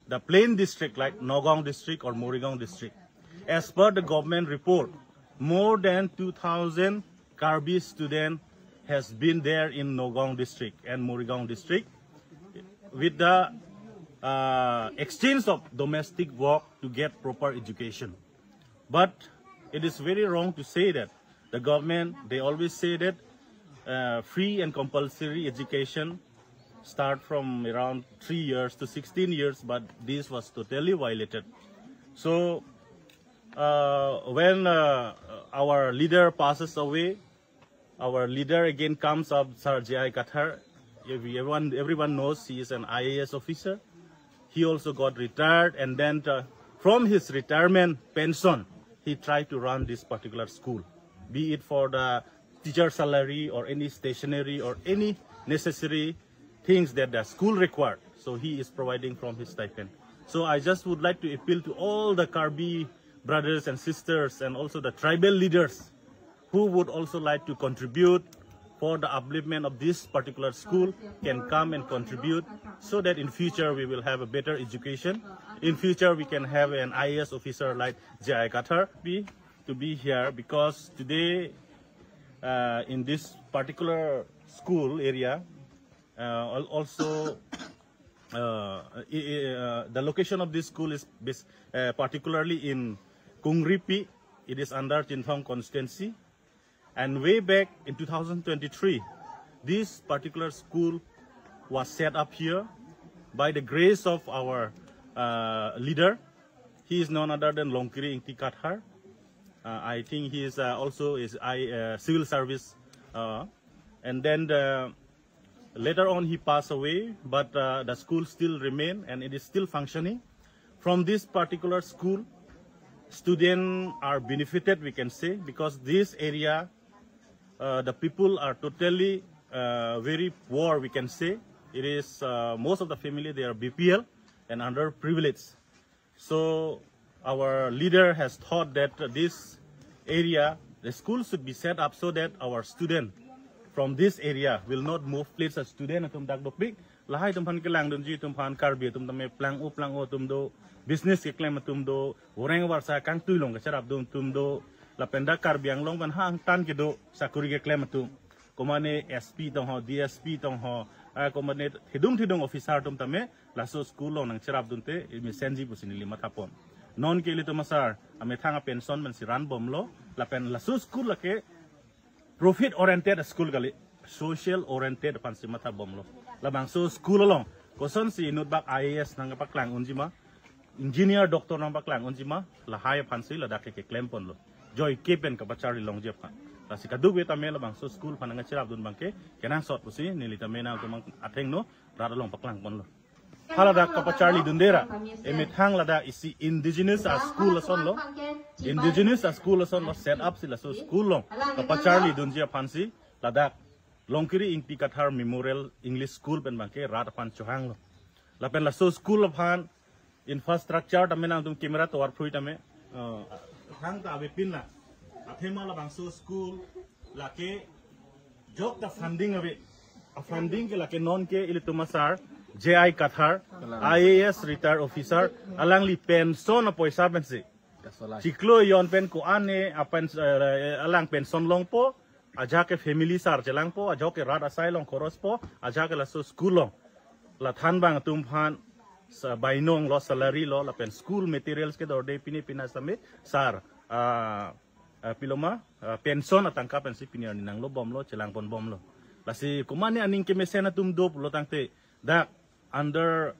the plain district like Nagaon district or Morrigaon district. As per the government report, more than 2,000 Karbi students has been there in Nagaon district and Morrigaon district with the exchange of domestic work to get proper education. But it is very wrong to say that the government, they always say that free and compulsory education start from around 3 years to 16 years, but this was totally violated. So when our leader passes away, our leader again comes up, Sir J.I. Kathar. Everyone knows he is an IAS officer. He also got retired, and then from his retirement pension, he tried to run this particular school, be it for the teacher salary or any stationery or any necessary things that the school required. So he is providing from his stipend. So I just would like to appeal to all the Karbi brothers and sisters and also the tribal leaders who would also like to contribute for the upliftment of this particular school can come and contribute so that in future we will have a better education. In future we can have an IAS officer like J.I. Kathar to be here, because today in this particular school area also the location of this school is particularly in Kungripi. It is under Jinthong constituency. And way back in 2023, this particular school was set up here by the grace of our leader. He is none other than Longkiri Ingti Kathar. I think he is also civil service. And then later on he passed away, but the school still remains and it is still functioning. From this particular school, students are benefited, we can say, because this area, the people are totally very poor, we can say. It is most of the family, they are BPL and underprivileged. So our leader has thought that this area, the school should be set up so that our students from this area will not move place as student atum dak dopik lahai tumpan ke lang dunji tumpan Karbi tum tame plang o tum do business ke claim tum do orang warsa kang tuilong ke sarap tum do la penda Karbi ang long ban hang tan ke do sakuri ke claim tum komane SP tong ho DSP tong ho komane thidung officer tum tame la so school long nang sarap dunte mi senji pusini lima thapon non ke lito masar ame thanga pension man siran bomlo la pen la so school la ke profit oriented school kali social oriented pansi mata bomlo labang so school long koson si nut bak IAS nang paklang unjima engineer doctor nang paklang unjima la haya pansi la dak ke claim pon lo joy kepen ka bachari long je pa la si kadug beta me labang so school pananga chirap dun bangke kenang sot pusi nilita me na tumang atheng no rada long paklang pon lo halada ka bachari dundera emit hang lada isi indigenous school son lo indigenous school son lo set up sila so school long kapacharli dunjia pansi ladak Longkiri Ingti Kathar Memorial English School pen bangke rat pan chohang lo la pen la so school phan infrastructure tamen ang tum camera to war frui tame hang ta ave pin la athema la bang so school la ke jok the funding ave funding ke la ke non ke ilitumasar J.I. Kathar IAS retired officer alangli pension na poisa pensi Ciklo yon pen ko ane apan alang pension long po aja ke family sar jelang po aja ke rat asai long koros po aja ke la so school long la than bang tum phan sa bainong lo salary lo la pen school materials ke dorde pini pinasame sar piloma pension atangka pensi pinir ninang lo bom lo jelang pon bom lo la si kumane aning ke mesena tum do lo tangte dak under